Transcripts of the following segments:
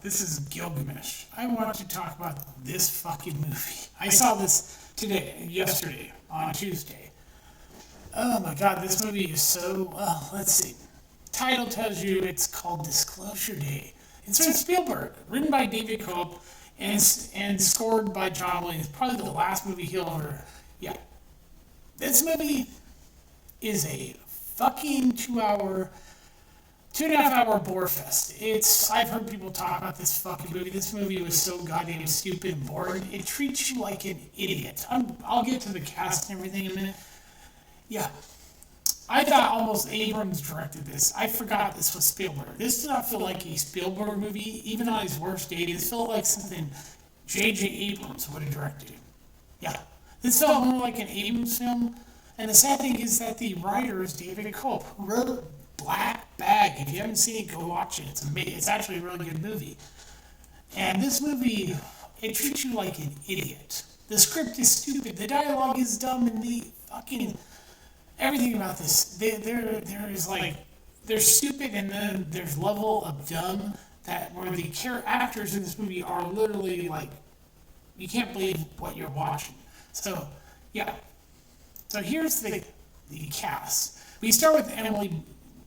This is Gilgamesh. I want to talk about this fucking movie. I saw this yesterday, on Tuesday. Oh my god, this movie is so, well, let's see. Title tells you it's called Disclosure Day. It's from Spielberg, written by David Cope, and scored by John Williams. Probably the last movie he'll ever, yeah. This movie is a fucking 2.5 hour bore fest. I've heard people talk about this fucking movie. This movie was so goddamn stupid and boring. It treats you like an idiot. I'll get to the cast and everything in a minute. Yeah. I thought almost Abrams directed this. I forgot this was Spielberg. This did not feel like a Spielberg movie, even on his worst day. This felt like something J.J. Abrams would have directed. Yeah. This felt more like an Abrams film. And the sad thing is that the writer is David Cope, who wrote Black Bag. If you haven't seen it, go watch it. It's amazing. It's actually a really good movie. And this movie, it treats you like an idiot. The script is stupid. The dialogue is dumb, and the fucking everything about this. They're stupid, and then there's level of dumb where the actors in this movie are literally like, you can't believe what you're watching. So, yeah. So here's the cast. We start with Emily.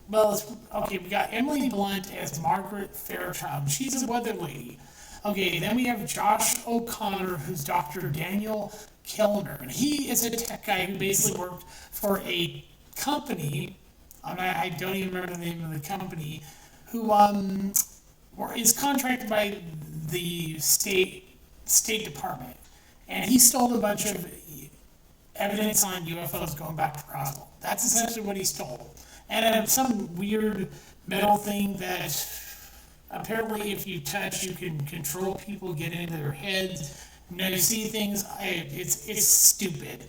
Well, we got Emily Blunt as Margaret Fairchild. She's a weather lady. Okay, then we have Josh O'Connor, who's Dr. Daniel Kellner. And he is a tech guy who basically worked for a company, I don't even remember the name of the company, who is contracted by the State Department. And he stole a bunch of evidence on UFOs going back to Roswell. That's essentially what he stole. And some weird metal thing that apparently if you touch, you can control people, get into their heads, you see things. It's stupid.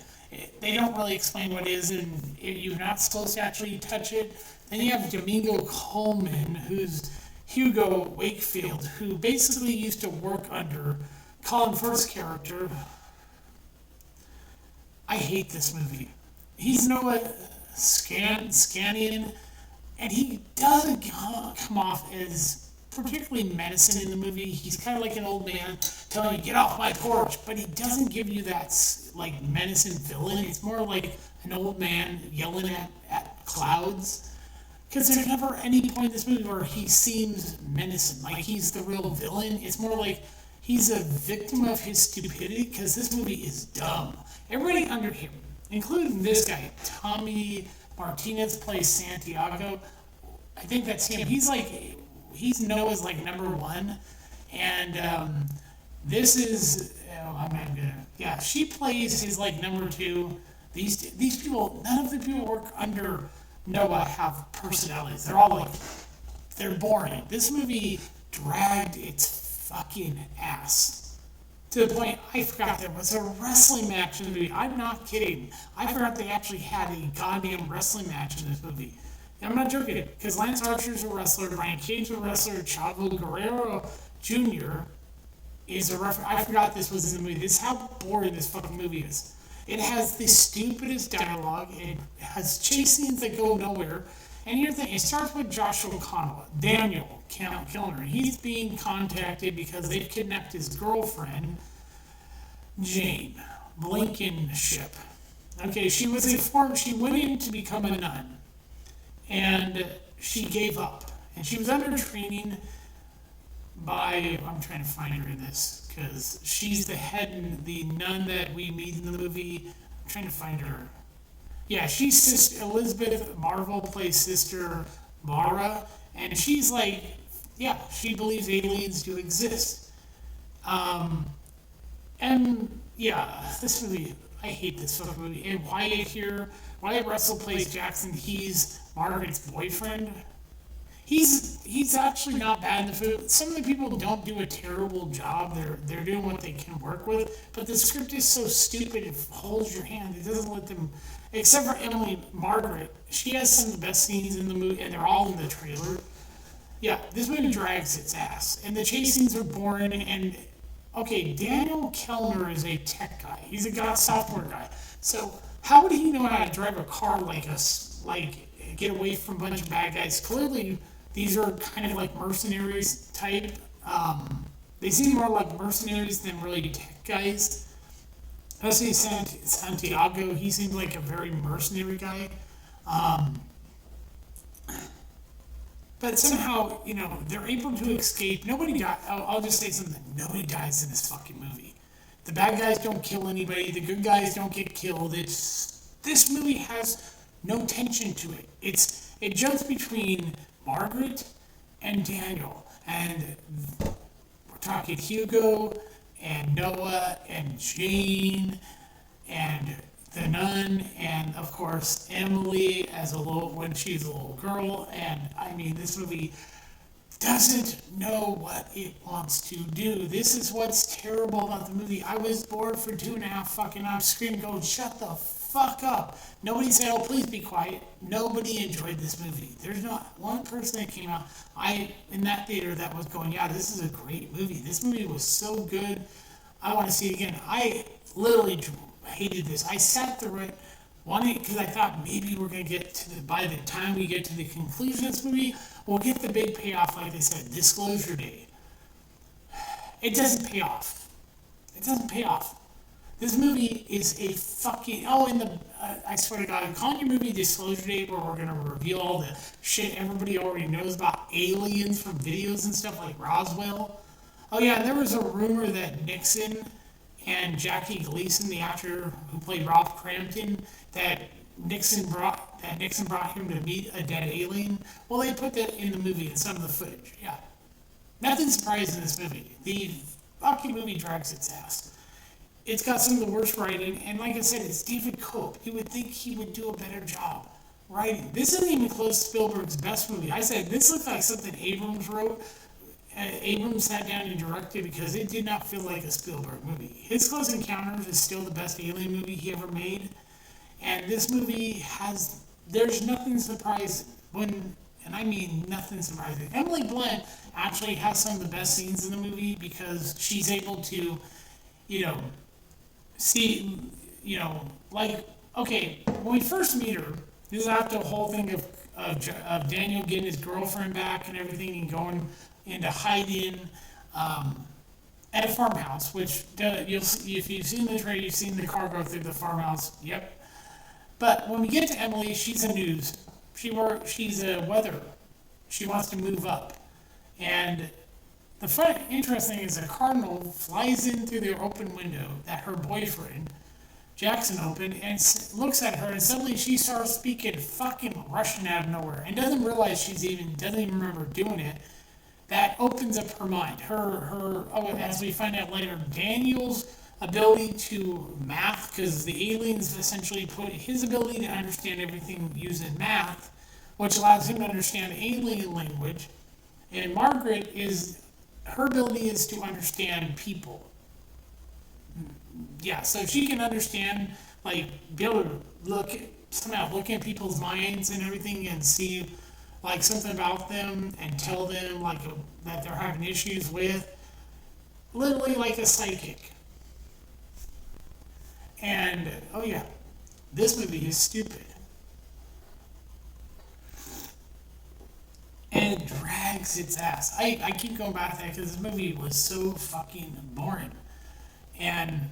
They don't really explain what it is, and you're not supposed to actually touch it. Then you have Domingo Coleman, who's Hugo Wakefield, who basically used to work under Colin Firth's character. I hate this movie. He's Noah Scanian, and he doesn't come off as particularly menacing in the movie. He's kind of like an old man telling you, get off my porch, but he doesn't give you that like menacing villain. It's more like an old man yelling at clouds. Because there's never any point in this movie where he seems menacing, like he's the real villain. It's more like he's a victim of his stupidity, because this movie is dumb. Everybody under him, including this guy, Tommy Martinez, plays Santiago. I think that's him. He's Noah's like number one, and this is she plays his like number two. These people, none of the people who work under Noah have personalities. They're all they're boring. This movie dragged its fucking ass. To the point, I forgot there was a wrestling match in the movie. I'm not kidding. I forgot they actually had a goddamn wrestling match in this movie. And I'm not joking, because Lance Archer's a wrestler, Brian Cage's a wrestler, Chavo Guerrero Jr. is a referee. I forgot this was in the movie. This is how boring this fucking movie is. It has the stupidest dialogue. It has chase scenes that go nowhere. And here's the thing, it starts with Josh O'Connell, Daniel Kellner. He's being contacted because they've kidnapped his girlfriend, Jane Blankenship. Okay, she went in to become a nun, and she gave up. And she was under training by, I'm trying to find her in this, because she's the nun that we meet in the movie. I'm trying to find her. Yeah, she's Sister Elizabeth Marvel plays Sister Mara, and she's like, she believes aliens do exist. This movie, I hate this fucking movie. And Wyatt Russell plays Jackson. He's Margaret's boyfriend. He's actually not bad in the film. Some of the people don't do a terrible job. They're doing what they can work with, but the script is so stupid it holds your hand. It doesn't let them. Except for Margaret, she has some of the best scenes in the movie, and they're all in the trailer. Yeah, this movie drags its ass, and the chase scenes are boring. And okay, Daniel Kellner is a tech guy. He's a software guy. So how would he know how to drive a car get away from a bunch of bad guys? Clearly, these are kind of like mercenaries type. They seem more like mercenaries than really tech guys. Especially Santiago, he seemed like a very mercenary guy. Um, but somehow, they're able to escape. Nobody dies. I'll just say something. Nobody dies in this fucking movie. The bad guys don't kill anybody. The good guys don't get killed. This movie has no tension to it. It jumps between Margaret and Daniel, and we're talking Hugo and Noah and Jane and the nun, and of course Emily as when she's a little girl. And I mean, this movie doesn't know what it wants to do. This is what's terrible about the movie. I was bored for 2.5 fucking hours, screaming, going, "Shut the fuck up!" Nobody said, "Oh, please be quiet." Nobody enjoyed this movie. There's not one person that came out in that theater that was going, "Yeah, this is a great movie. This movie was so good. I want to see it again." I literally hated this. I sat through it, wanting, because I thought maybe we're gonna get to by the time we get to the conclusion of this movie, we'll get the big payoff, like I said, disclosure day. It doesn't pay off. It doesn't pay off. This movie is a fucking I swear to God, I'm calling your movie Disclosure Day, where we're gonna reveal all the shit everybody already knows about aliens from videos and stuff like Roswell. Oh yeah, and there was a rumor that Nixon and Jackie Gleason, the actor who played Ralph Crampton, that Nixon brought him to meet a dead alien. Well, they put that in the movie in some of the footage. Yeah, nothing surprising in this movie. The fucking movie drags its ass. It's got some of the worst writing, and like I said, it's David Cope. You would think he would do a better job writing. This isn't even close to Spielberg's best movie. I said this looks like something Abrams wrote. Abrams sat down and directed, because it did not feel like a Spielberg movie. His Close Encounters is still the best alien movie he ever made, and this movie there's nothing surprising and I mean nothing surprising. Emily Blunt actually has some of the best scenes in the movie, because she's able to, see, like, okay, when we first meet her, this is after the whole thing of Daniel getting his girlfriend back and everything, and going into hiding at a farmhouse, which you'll see, if you've seen the trailer, you've seen the car go through the farmhouse. Yep. But when we get to Emily, she's a news. She's a weather. She wants to move up, and the interesting is a cardinal flies in through their open window that her boyfriend Jackson opened, and looks at her, and suddenly she starts speaking fucking Russian out of nowhere, and doesn't realize doesn't even remember doing it. That opens up her mind. As we find out later, Daniel's ability to math, because the aliens essentially put his ability to understand everything using math, which allows him to understand alien language. And Margaret her ability is to understand people. Yeah, so she can understand, like, be able to somehow look at people's minds and everything, and see, like, something about them, and tell them, like, that they're having issues with. Literally like a psychic. And, oh yeah, this movie is stupid. And it drags its ass. I keep going back to that, because this movie was so fucking boring. And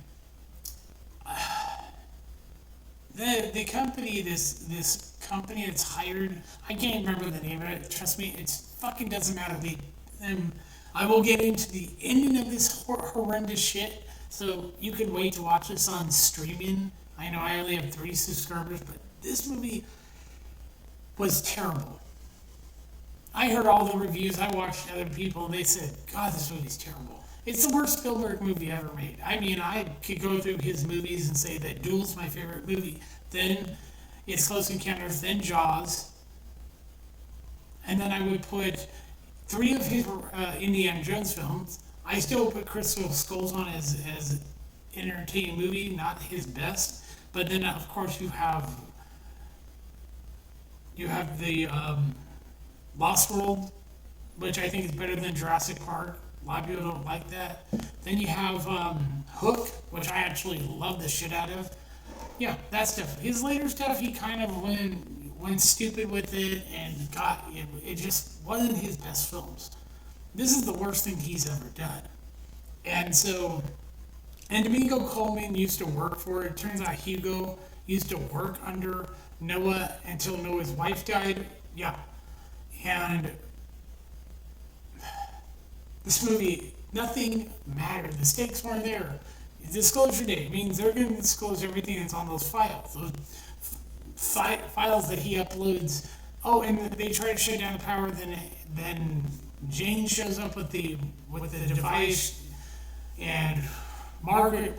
the company, this company that's hired, I can't remember the name of it. Trust me, it fucking doesn't matter. I will get into the ending of this horrendous shit, so you can wait to watch this on streaming. I know I only have 3 subscribers, but this movie was terrible. I heard all the reviews. I watched other people, and they said, "God, this movie's terrible." It's the worst Spielberg movie ever made. I mean, I could go through his movies and say that Duel's my favorite movie. Then It's Close Encounters, then Jaws. And then I would put 3 of his Indiana Jones films. I still put Crystal Skulls on as an entertaining movie, not his best. But then, of course, you have the Lost World, which I think is better than Jurassic Park. A lot of people don't like that. Then you have Hook, which I actually love the shit out of. Yeah, that stuff. His later stuff, he kind of went stupid with it, and it just wasn't his best films. this is the worst thing he's ever done. And so, and Domingo Coleman used to work for it. Turns out Hugo used to work under Noah until Noah's wife died. Yeah. And this movie, nothing mattered. The stakes weren't there. Disclosure date means they're going to disclose everything that's on those files. Those files that he uploads. Oh, and they try to shut down the power. Then Jane shows up with the device, and Margaret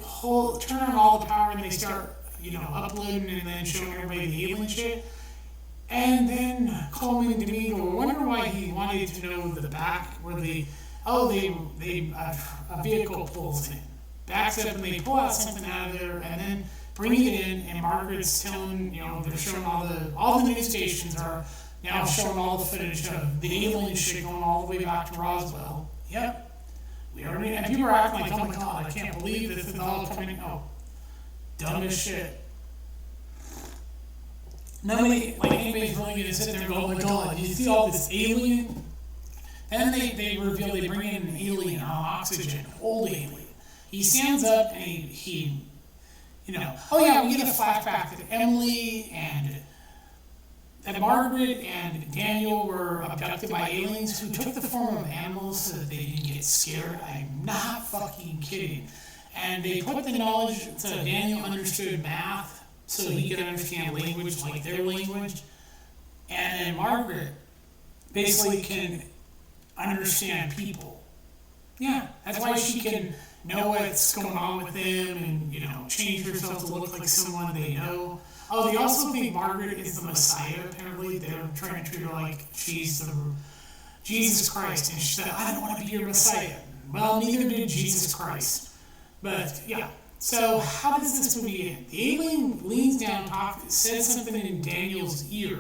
turn on all the power, and they start uploading and then showing everybody the alien shit. And then Coleman and Domingo wonder why he wanted to know the back where a vehicle pulls in, backs up, and they pull out something out of there, and then bring it in. And Margaret's telling, they're showing all the news stations are now showing all the footage of the alien shit going all the way back to Roswell. Yep, we already. And people are acting like, oh my god, I can't believe this is all coming. Oh, dumb as shit. Anybody's really gonna sit there and go, oh my god, you see all this alien? And then they reveal they bring in an alien on oxygen, old alien. He stands up and he oh yeah, we get a flashback that Emily and that Margaret and Daniel were abducted by aliens who took the form of animals so that they didn't get scared. I'm not fucking kidding. And they put the knowledge so Daniel understood math so he could understand language like their language. And then Margaret basically can understand people. Yeah, that's why she can know what's going on with them and, change herself to look like someone they know. Oh, they also think Margaret is the Messiah, apparently. They're trying to treat her like she's the Jesus Christ. And she said, I don't want to be your Messiah. Well, neither did Jesus Christ. But, yeah. So, how does this movie end? The alien leans down, says something in Daniel's ear.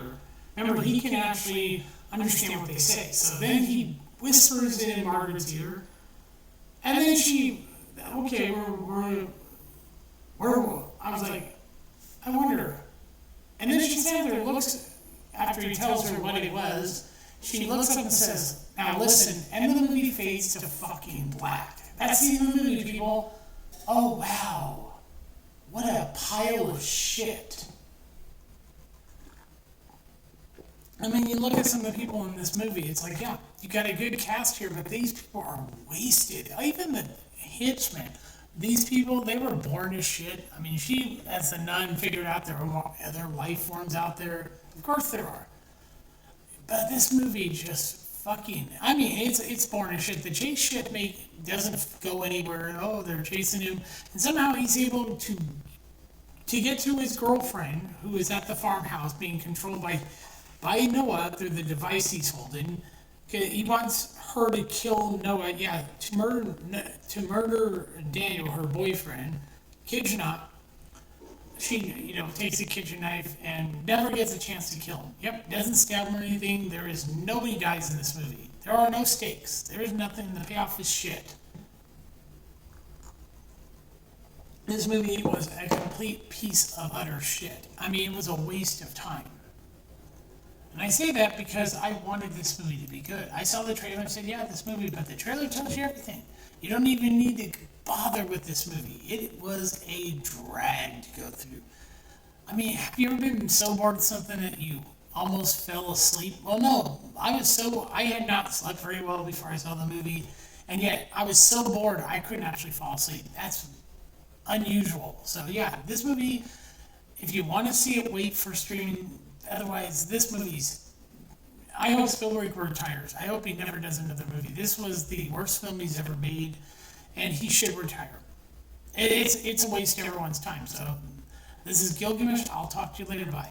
Remember, he can actually understand what they say. So then he whispers in Margaret's ear. And then okay, I was like, I wonder. And then she stands there and looks, after he tells her what it was, she looks up and says, now listen, and the movie fades to fucking black. That's the end of the movie, people. Oh wow, what a pile of shit. I mean, you look at some of the people in this movie, it's like, yeah, you got a good cast here, but these people are wasted. Even the henchmen, these people, they were born as shit. I mean, she, as a nun, figured out there are other life forms out there. Of course there are. But this movie just fucking, I mean, it's born as shit. The chase shit doesn't go anywhere. Oh, they're chasing him. And somehow he's able to get to his girlfriend, who is at the farmhouse being controlled by Noah through the device he's holding. He wants her to kill Noah, to murder Daniel, her boyfriend. Kid's not. She, takes a kitchen knife and never gets a chance to kill him. Yep, doesn't stab him or anything. Nobody dies in this movie. There are no stakes. There is nothing. The payoff is shit. This movie was a complete piece of utter shit. I mean, it was a waste of time. And I say that because I wanted this movie to be good. I saw the trailer and said, yeah, this movie, but the trailer tells you everything. You don't even need to bother with this movie. It was a drag to go through. I mean, have you ever been so bored of something that you almost fell asleep? Well, no. I had not slept very well before I saw the movie, and yet I was so bored I couldn't actually fall asleep. That's unusual. So yeah, this movie, if you want to see it, wait for streaming. Otherwise, this movie's... I hope Spielberg retires. I hope he never does another movie. This was the worst film he's ever made, and he should retire. It's a waste of everyone's time. So, this is Gilgamesh. I'll talk to you later. Bye.